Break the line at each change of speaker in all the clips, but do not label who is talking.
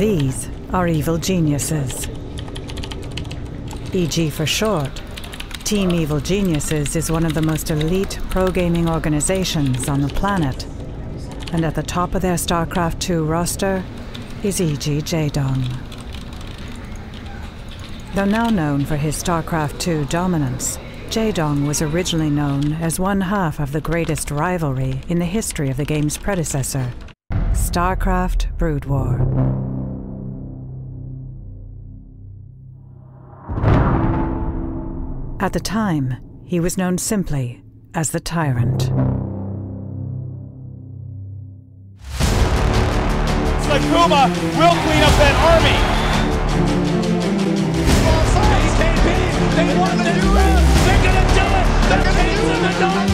These are evil geniuses. EG for short, Team Evil Geniuses is one of the most elite pro-gaming organizations on the planet. And at the top of their StarCraft II roster is EG Jaedong. Though now known for his StarCraft II dominance, Jaedong was originally known as one half of the greatest rivalry in the history of the game's predecessor, StarCraft Brood War. At the time, he was known simply as the Tyrant.
It's like Puma will clean up that army. They want to do it. They're gonna do it. They're gonna do it.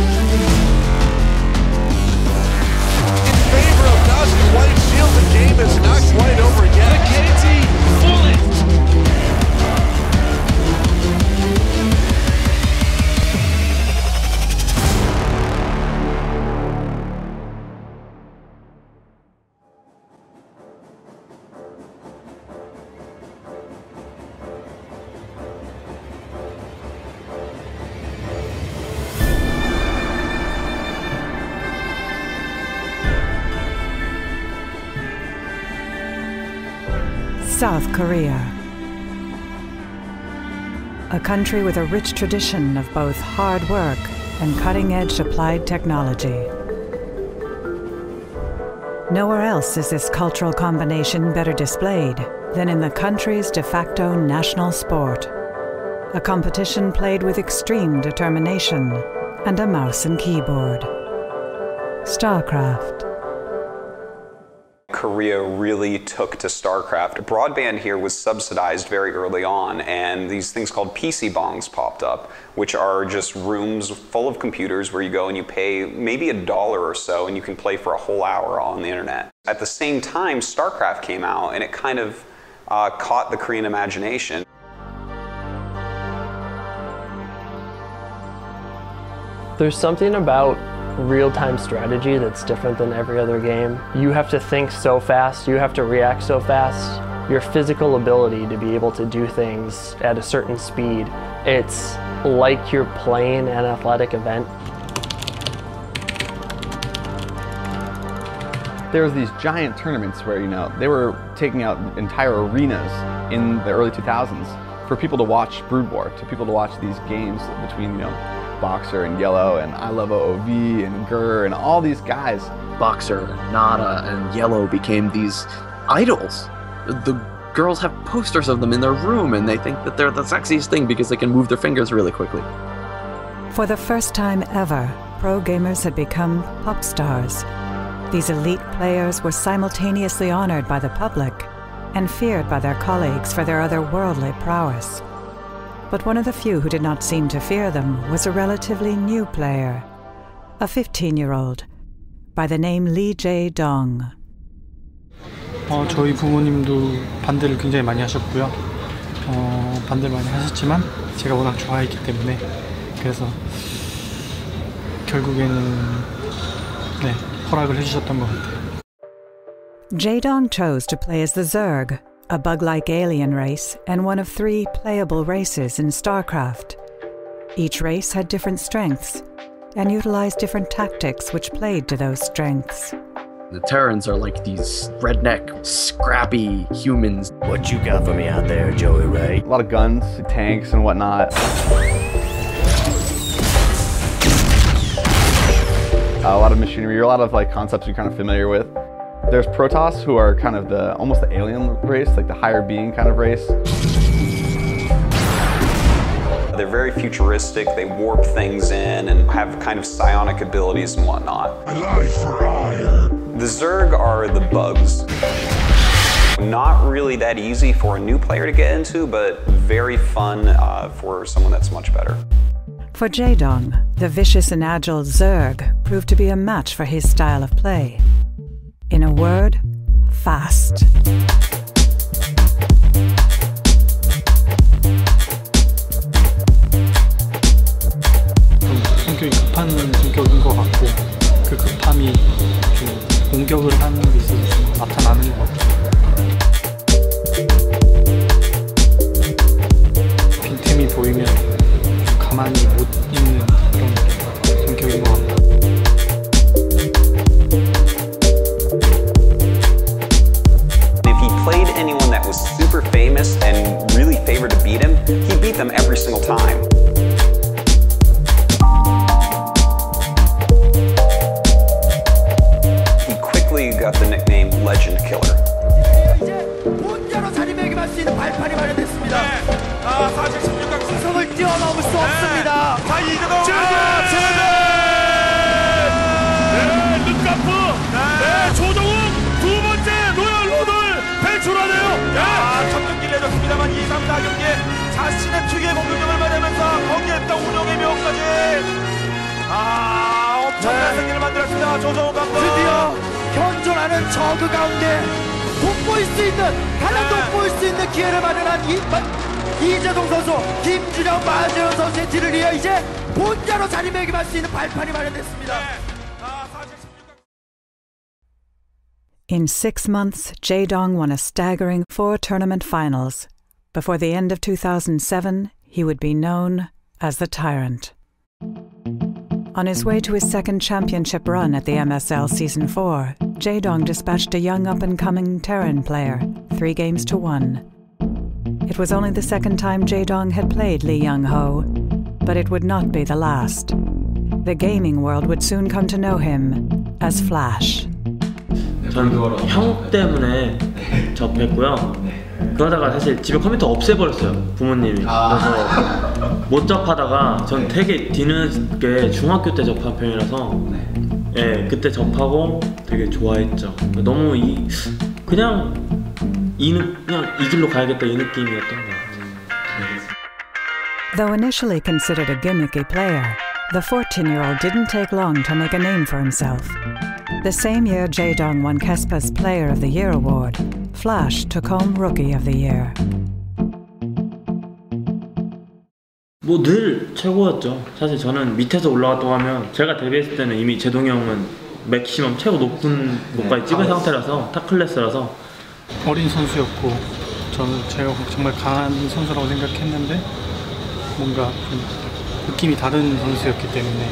In favor of Dusk, White Shield, the game is not quite over yet. The KT bullet.
South Korea. A country with a rich tradition of both hard work and cutting-edge applied technology. Nowhere else is this cultural combination better displayed than in the country's de facto national sport. A competition played with extreme determination and a mouse and keyboard. StarCraft.
Korea really took to StarCraft. Broadband here was subsidized very early on, and these things called PC bongs popped up, which are just rooms full of computers where you go and you pay maybe $1 or so and you can play for a whole hour on the internet. At the same time, StarCraft came out and it kind of caught the Korean imagination.
There's something about real-time strategy that's different than every other game. You have to think so fast, you have to react so fast. Your physical ability to be able to do things at a certain speed, it's like you're playing an athletic event.
There was these giant tournaments where, they were taking out entire arenas in the early 2000s for people to watch Brood War, to people to watch these games between, Boxer and Yellow and I Love OOV and Gurr and all these guys.
Boxer, Nada, and Yellow became these idols. The girls have posters of them in their room and they think that they're the sexiest thing because they can move their fingers really quickly.
For the first time ever, pro gamers had become pop stars. These elite players were simultaneously honored by the public and feared by their colleagues for their otherworldly prowess. But one of the few who did not seem to fear them was a relatively new player, a 15-year-old, by the name Lee Jae-dong.
저희 부모님도 반대를 굉장히 많이 하셨고요. 반대를 많이 하셨지만 제가 워낙 좋아했기 때문에 그래서 결국에는 허락을 해주셨던 것 같아요.
Jaedong chose to play as the Zerg, a bug-like alien race and one of 3 playable races in StarCraft. Each race had different strengths and utilized different tactics which played to those strengths.
The Terrans are like these redneck, scrappy humans.
What you got for me out there, Joey Ray?
A lot of guns, tanks, and whatnot. A lot of machinery, a lot of concepts you're kind of familiar with. There's Protoss, who are kind of almost the alien race, like the higher being kind of race.
They're very futuristic, they warp things in and have kind of psionic abilities and whatnot.
A life for hire.
The Zerg are the bugs. Not really that easy for a new player to get into, but very fun for someone that's much better.
For Jaedong, the vicious and agile Zerg proved to be a match for his style of play. In a word, fast.
성격이 급한 성격인 것 같고 그 급함이 좀 공격을 하는 데 있어서 나타나는 것 같아요.
single time. He quickly got the nickname Legend Killer.
사실 16강 구성을 뛰어넘을 수 없습니다. 자, 이재동 르카프 조정욱 두 번째 로열 로드를 배출하네요. 점령기를 내줬습니다만 2, 3, 4경기에 자신의 특유의 공격력을 발휘하면서 거기에 또 운영의 묘까지 엄청난 승리를 만들었습니다. 조정욱 감독 드디어 현존하는 저그 가운데 돋보일 수 있는 가장 돋보일 수 있는 기회를 마련한 이재동 선수, 김준영, 마재현 선수의 뒤를 이어 이제 본자로 자리매김할 수 있는 발판이 마련됐습니다.
In 6 months, Jae-dong won a staggering 4 tournament finals. Before the end of 2007, he would be known as the Tyrant. On his way to his second championship run at the MSL Season 4, Jae-dong dispatched a young up-and-coming Terran player, 3 games to 1. It was only the second time Jae-dong had played Lee Young-ho, but it would not be the last. The gaming world would soon come to know him as Flash.
저는 형 때문에 접했고요. 그러다가 사실 집에 컴퓨터 없애버렸어요, 부모님이. 그래서 못 접하다가 전 되게 뒤늦게 중학교 때 접한 편이라서 예, 그때 접하고 되게 좋아했죠. 너무 그냥 이 길로 가야겠다 이 느낌이었던 것 같아요.
Though initially considered a gimmicky player, the 14-year-old didn't take long to make a name for himself. The same year Jae-dong won KESPA's Player of the Year award, Flash took home Rookie of the Year.
뭐 늘 최고였죠. 사실 저는 밑에서 올라갔다고 하면 제가 데뷔했을 때는 이미 제동이 형은 맥시멈 최고 높은 곳까지 찍은 상태라서 탑 클래스라서
어린 선수였고 제가 정말 강한 선수라고 생각했는데 뭔가 좀 느낌이 다른 선수였기 때문에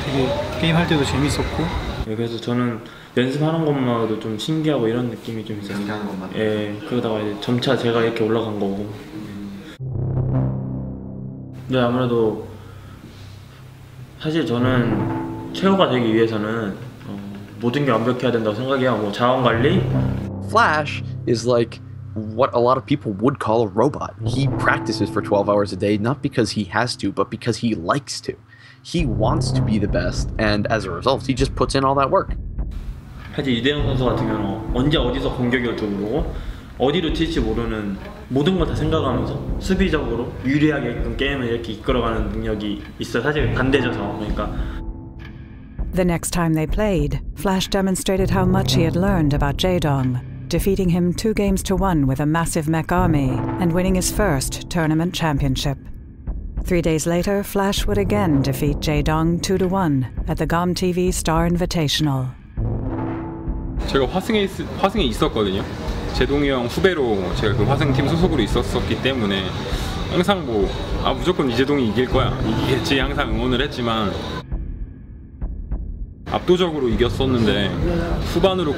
되게 게임할 때도 재밌었고
그래서 저는 연습하는 것만으로도 좀 신기하고 이런 느낌이 좀 있었어요. 예, 그러다가 이제 점차 제가 이렇게 올라간 거고. 근데 아무래도 사실 저는 최고가 되기 위해서는 모든 게 완벽해야 된다고 생각해요. 뭐 자원 관리.
Flash is like what a lot of people would call a robot. He practices for 12 hours a day, not because he has to, but because he likes to. He wants to be the best, and as a result, he just puts in all that work.
사실 이대영 선수 같은 경우는 언제 어디서 공격이 올지 모르고 어디로 튈지 모르는 모든 걸 다 생각하면서 수비적으로 유리하게끔 게임을 이렇게 이끌어가는 능력이 있어요. 사실 반대죠, 그러니까.
The next time they played, Flash demonstrated how much he had learned about Jae-dong, defeating him 2 games to 1 with a massive mech army and winning his first tournament championship. 3 days later, Flash would again defeat Jae-dong 2-1 at the GOM-TV Star Invitational.
제가 화승에 있었거든요. 제동이 형 후배로 제가 그 화승팀 소속으로 있었기 때문에 항상 무조건 이재동이 이길 거야, 이기겠지 항상 응원을 했지만 압도적으로 이겼었는데 후반으로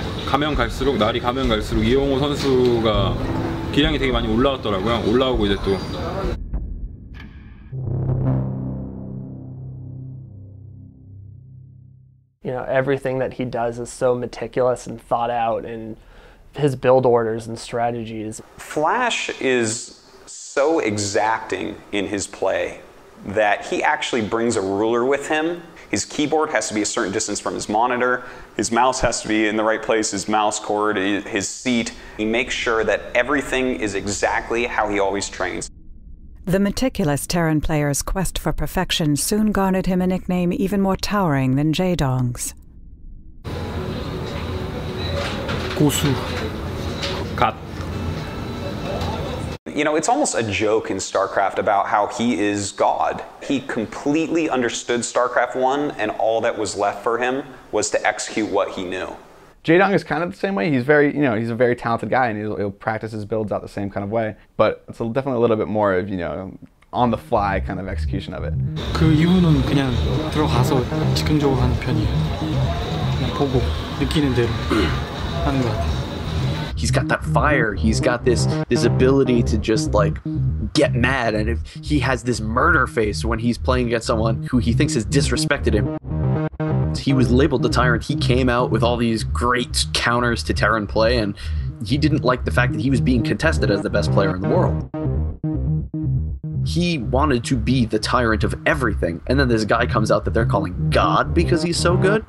날이 가면 갈수록 이영호 선수가 기량이 되게 많이 올라왔더라고요. 올라오고 이제 또
You know, everything that he does is so meticulous and thought out, and his build orders and strategies.
Flash is so exacting in his play that he actually brings a ruler with him. His keyboard has to be a certain distance from his monitor. His mouse has to be in the right place, his mouse cord, his seat. He makes sure that everything is exactly how he always trains.
The meticulous Terran player's quest for perfection soon garnered him a nickname even more towering than Jae-dong's.
고수.
갓.
You know, it's almost a joke in StarCraft about how he is God. He completely understood StarCraft 1, and all that was left for him was to execute what he knew.
Jae-dong is kind of the same way. He's he's a very talented guy, and he'll practice his builds out the same kind of way. But it's definitely a little bit more of, on the fly kind of execution of it.
그 이후는 그냥 들어가서 즉흥적으로 하는 편이에요. 그냥 보고 느끼는 대로 하는 것 같아요.
he's got that fire. He's got this ability to just like get mad, and if he has this murder face when he's playing against someone who he thinks has disrespected him. He was labeled the Tyrant. He came out with all these great counters to Terran play, and he didn't like the fact that he was being contested as the best player in the world. He wanted to be the tyrant of everything, and then this guy comes out that they're calling God because he's so good.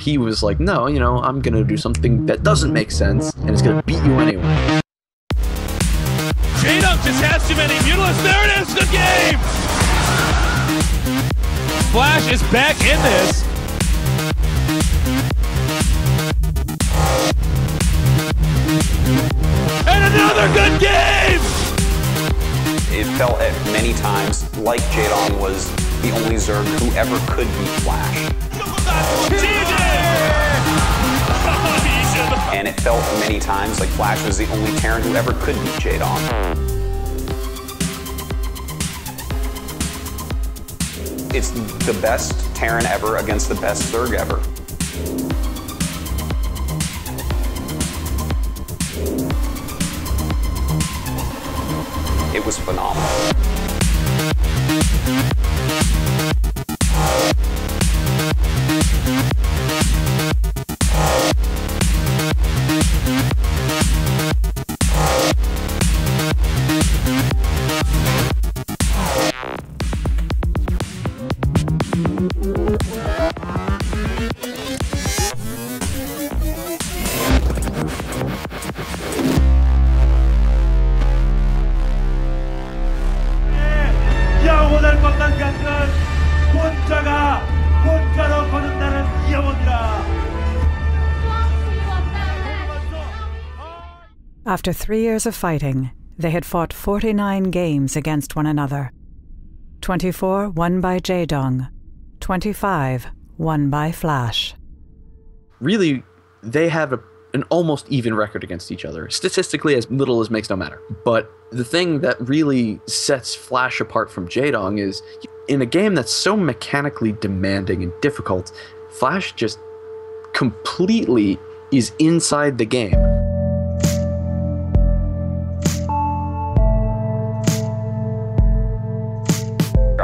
He was like, no, you know, I'm gonna do something that doesn't make sense, and it's gonna beat you anyway.
J-Dunk just has too many mutilates. There it is, the game! Flash is back in this. And another good game!
It felt at many times like J-Dong was the only Zerg who ever could beat Flash. And it felt many times like Flash was the only Terran who ever could beat J-Dong. It's the best Terran ever against the best Zerg ever. It was phenomenal.
After 3 years of fighting, they had fought 49 games against one another. 24 won by J-Dong, 25 won by Flash.
Really, they have an almost even record against each other. Statistically, as little as makes no matter. But the thing that really sets Flash apart from J-Dong is, in a game that's so mechanically demanding and difficult, Flash just completely is inside the game.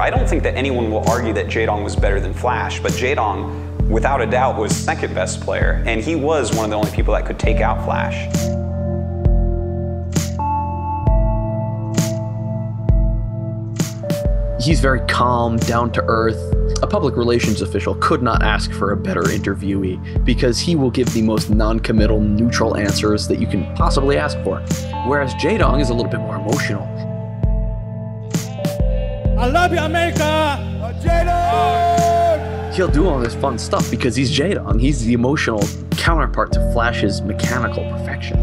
I don't think that anyone will argue that J-Dong was better than Flash, but J-Dong, without a doubt, was second best player, and he was one of the only people that could take out Flash.
He's very calm, down to earth. A public relations official could not ask for a better interviewee because he will give the most non-committal, neutral answers that you can possibly ask for. Whereas J-Dong is a little bit more emotional.
I love you, America! J-Dong!
He'll do all this fun stuff because he's J-Dong. He's the emotional counterpart to Flash's mechanical perfection.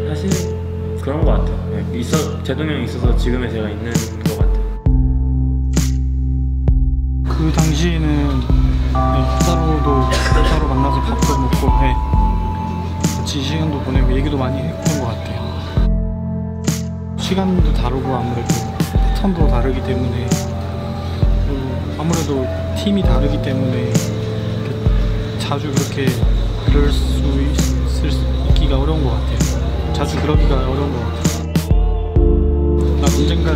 사실 그런 것 같아요. 제동형이 있어서 지금의 제가 있는 것 같아요.
그 당시에는 따로 만나서 밥도 먹고 같이 시간도 보내고 얘기도 많이 했던 것 같아요. 시간도 다르고 아무래도 패턴도 다르기 때문에 아무래도 팀이 다르기 때문에 자주 그렇게 그럴 수 있기가 어려운 것 같아요. 자주 그러기가 어려운 것 같아요. 언젠가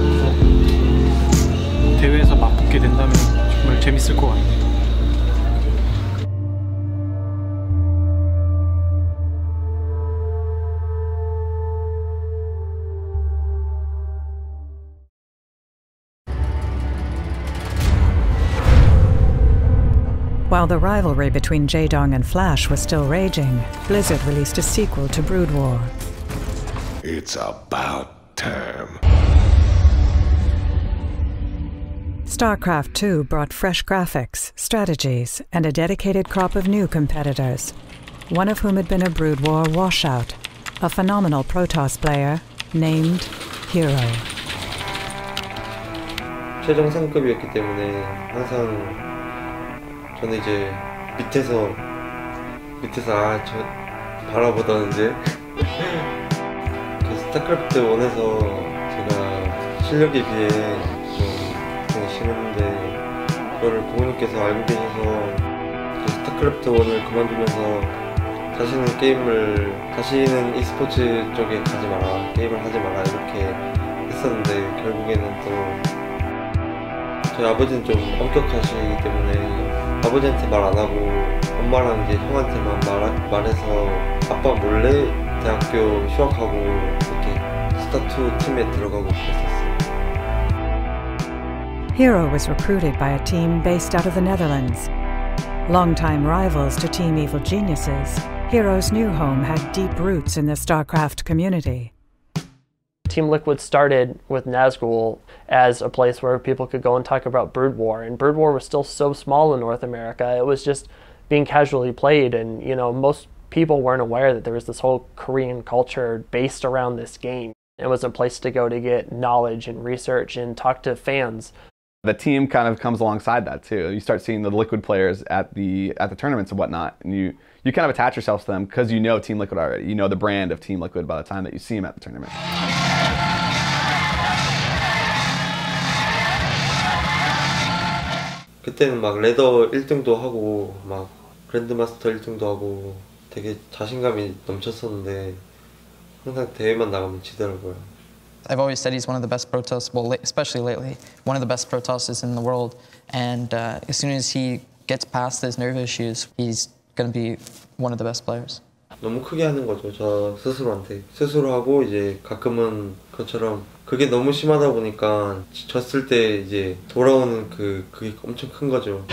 대회에서 맞붙게 된다면 정말 재밌을 것 같아요.
While the rivalry between J-Dong and Flash was still raging, Blizzard released a sequel to Brood War.
It's about time.
StarCraft 2 brought fresh graphics, strategies, and a dedicated crop of new competitors, one of whom had been a Brood War washout, a phenomenal Protoss player named Hero.
최종 상급이었기 때문에 항상 저는 이제 밑에서 저 바라보던 이제 그 스타크래프트 1에서 제가 실력에 비해 그거를 부모님께서 알고 계셔서 스타크래프트 1을 그만두면서 다시는 e스포츠 쪽에 가지 마라, 게임을 하지 마라 이렇게 했었는데 결국에는 또 저희 아버지는 좀 엄격하시기 때문에 아버지한테 말 안 하고 엄마랑 이제 형한테만 말해서 아빠 몰래 대학교 휴학하고 이렇게 스타2 팀에 들어가고 그랬었어요.
Hero was recruited by a team based out of the Netherlands. Longtime rivals to Team Evil Geniuses, Hero's new home had deep roots in the StarCraft community.
Team Liquid started with Nazgul as a place where people could go and talk about Brood War, and Brood War was still so small in North America. It was just being casually played, and most people weren't aware that there was this whole Korean culture based around this game. It was a place to go to get knowledge and research and talk to fans.
The team kind of comes alongside that too. You start seeing the Liquid players at the tournaments and whatnot, and you kind of attach yourself to them because you know Team Liquid already. You know the brand of Team Liquid by the time that you see them at the tournament.
그때는 막 레더 1등도 하고 막 그랜드마스터 1등도 하고 되게 자신감이 넘쳤었는데 항상 대회만 나가면 지더라고요.
I've always said he's one of the best Protoss, well, especially lately, one of the best Protosses in the world. And as soon as he gets past his nerve issues, he's going to be one of the best players.
너무 크게 하는 거죠, 저 스스로한테. 스스로 하고 이제 가끔은 그처럼 그게 너무 심하다 보니까 졌을 때 이제 돌아오는 그게 엄청 큰 거죠.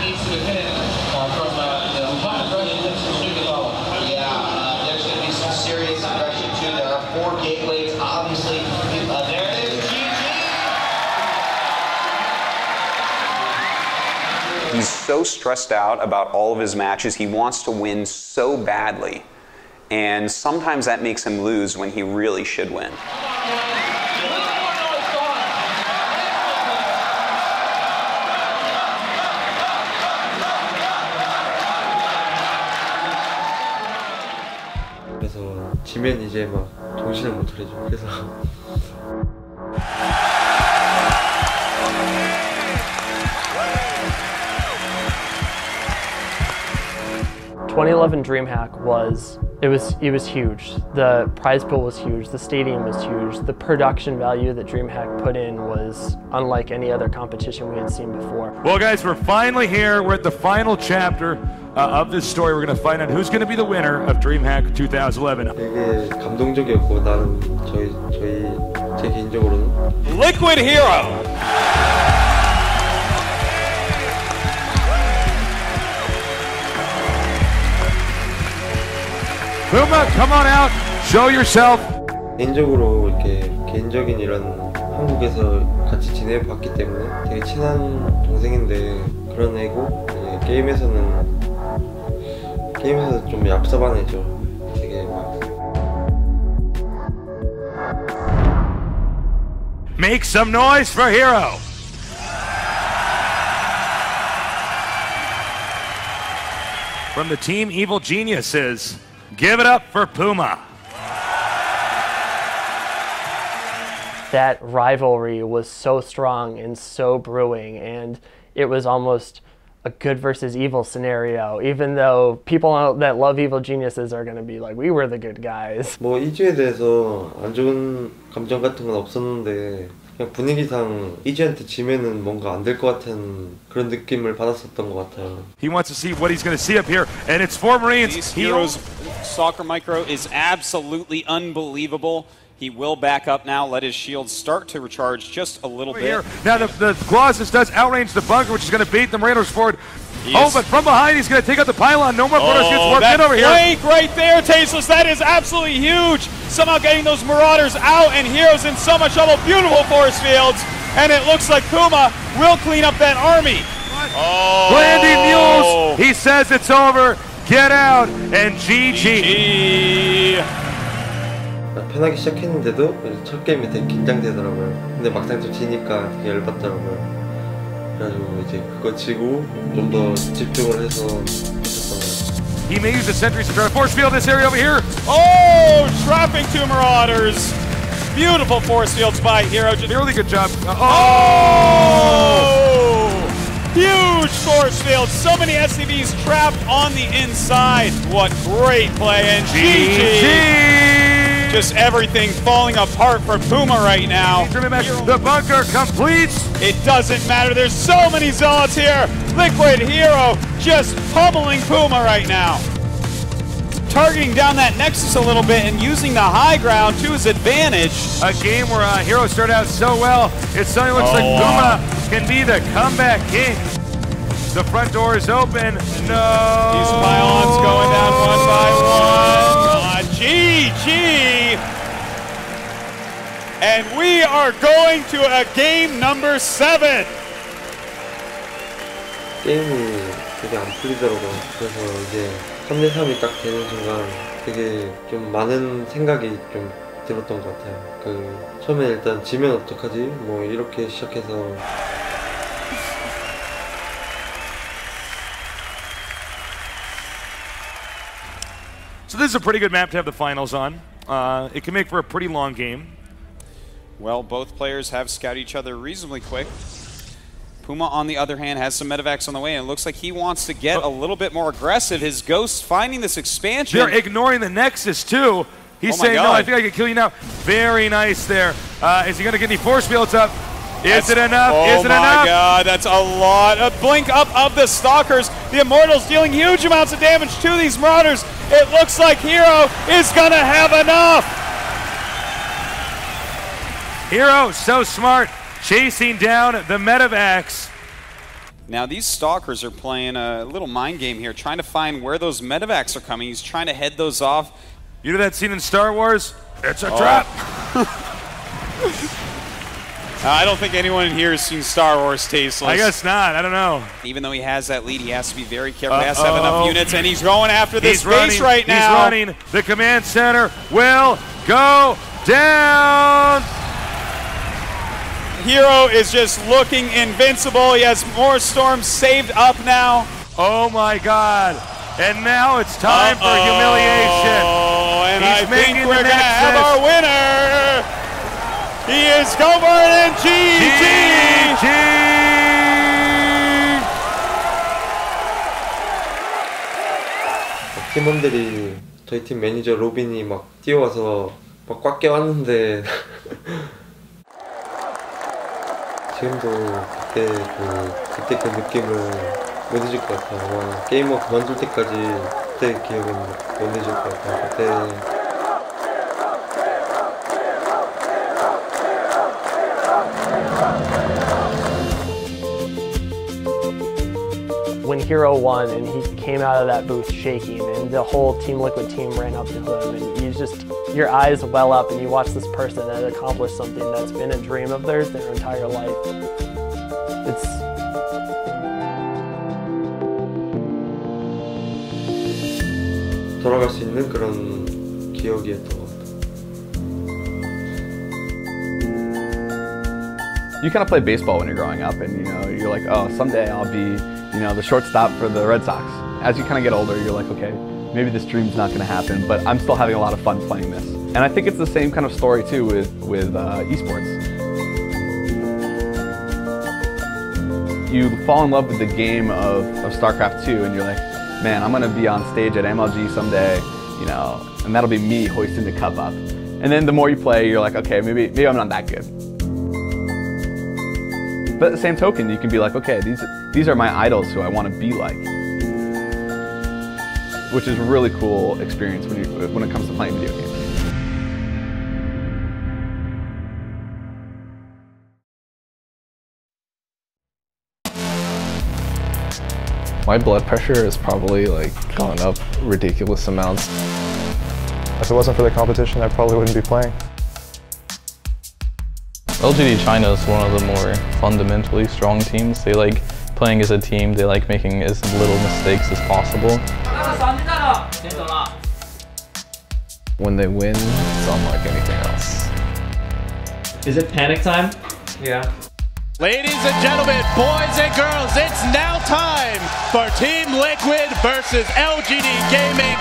He's so stressed out about all of his matches. He wants to win so badly. And sometimes that makes him lose when he really should win.
그래서 지면 이제 막 정신을 못 차리죠. 그래서
2011 DreamHack was huge. The prize pool was huge. The stadium was huge. The production value that DreamHack put in was unlike any other competition we had seen before.
Well, guys, we're finally here. We're at the final chapter of this story. We're going to find out who's going to be the winner of DreamHack 2011.
되게 감동적이었고 나름 제 개인적으로는
Liquid Hero. Puma, come on out, show yourself.
개인적으로 이렇게 개인적인 이런 한국에서 같이 지내봤기 때문에 되게 친한 동생인데 그런 애고 게임에서는 좀 얍삽한 애죠. 되게 막
Make some noise for Hero. From the Team Evil Geniuses. Give it up for Puma.
That rivalry was so strong and so brewing, and it was almost a good versus evil scenario, even though people that love Evil Geniuses are going to be like, we were the good guys.
뭐 이주에 대해서 안 좋은 감정 같은 건 없었는데 그냥 분위기상 이주한테 지면은 뭔가 안 될 것 같은 그런 느낌을 받았었던 것 같아요.
He wants to see what he's going to see up here, and it's for Marines.
These Heroes soccer micro is absolutely unbelievable. He will back up now, let his shields start to recharge just a little bit.
Here. Now the Colossus does outrange the bunker, which is going to bait the Raiders forward. But from behind he's going to take out the pylon. No more Protoss gets worked in over here.
That flank right there, Tasteless, that is absolutely huge. Somehow getting those Marauders out, and Heroes in so much trouble. Beautiful force fields, and it looks like Puma will clean up that army.
Landing mules, he says it's over. Get out, and GG.
편하게 시작했는데도 첫 게임이 되게 긴장되더라고요. 근데 막상 또 지니까 되게 열받더라고요. 그래가지고 이제 그거 치고 좀 더 집중을 해서 했었던
He may use the sentries to try to force field this area over here.
Oh, trapping two Marauders. Beautiful force fields by Hero.
Really good job.
Huge force field. So many SCVs trapped on the inside. What great play. And GG. Just everything falling apart for Puma right now.
The bunker completes.
It doesn't matter. There's so many Zealots here. Liquid Hero just pummeling Puma right now. Targeting down that Nexus a little bit and using the high ground to his advantage.
A game where Hero started out so well, it suddenly looks like Puma can be the comeback king. The front door is open. No.
These pylons going down one by one. GG. And we are going to a game number 7.
게임이 되게 안 풀리더라고요. 그래서 이제 3대3이 딱 되는 순간 되게 좀 많은 생각이 좀 들었던 것 같아요. 처음에 일단 지면 어떡하지? 뭐 이렇게 시작해서
So this is a pretty good map to have the finals on. It can make for a pretty long game.
Well, both players have scouted each other reasonably quick. Puma, on the other hand, has some medevacs on the way, and it looks like he wants to get a little bit more aggressive. His Ghost finding this expansion.
They're ignoring the Nexus, too. He's saying, no, I think I can kill you now. Very nice there. Is he going to get any force fields up? Is it enough? Is it enough?
Oh my god, that's a lot. A blink up of the Stalkers. The Immortals dealing huge amounts of damage to these Marauders. It looks like Hero is going to have enough.
Hero, so smart, chasing down the medevacs.
Now these Stalkers are playing a little mind game here, trying to find where those medevacs are coming. He's trying to head those off.
You know that scene in Star Wars? It's a trap.
I don't think anyone in here has seen Star Wars Tasteless.
I guess not. I don't know.
Even though he has that lead, he has to be very careful. He has to have enough units, and he's going after this base right now.
He's running. The command center will go down.
Hero is just looking invincible. He has more storms saved up now.
Oh my god. And now it's time for humiliation.
And I think we're going to have our winner. He is Gobert and GG.
팀원들이 저희 팀 매니저 로빈이 막 뛰어와서 막 꽉 껴왔는데 지금도 그때 그 느낌을 못 잊을 것 같아요. 아마 게이머 그만둘 때까지 그때 기억은 못 잊을 것 같아요. 그때
When Hero won and he came out of that booth shaking and the whole Team Liquid team ran up to him and you just, your eyes well up and you watch this person that accomplished something that's been a dream of theirs their entire life. It's
돌아갈 수 있는 그런 기억이었던 것 같아요.
You kind of play baseball when you're growing up, and you're like, oh, someday I'll be, the shortstop for the Red Sox. As you kind of get older, you're like, okay, maybe this dream's not going to happen, but I'm still having a lot of fun playing this. And I think it's the same kind of story too with esports. You fall in love with the game of StarCraft 2, and you're like, man, I'm going to be on stage at MLG someday, and that'll be me hoisting the cup up. And then the more you play, you're like, okay, maybe I'm not that good. But at the same token, you can be like, okay, these are my idols who I want to be like. Which is a really cool experience when it comes to playing video games.
My blood pressure is probably gone up ridiculous amounts. If it wasn't for the competition, I probably wouldn't be playing. LGD China is one of the more fundamentally strong teams. They like playing as a team, they like making as little mistakes as possible. When they win, it's unlike anything else.
Is it panic time?
Yeah. Ladies and gentlemen, boys and girls, it's now time for Team Liquid versus LGD Gaming.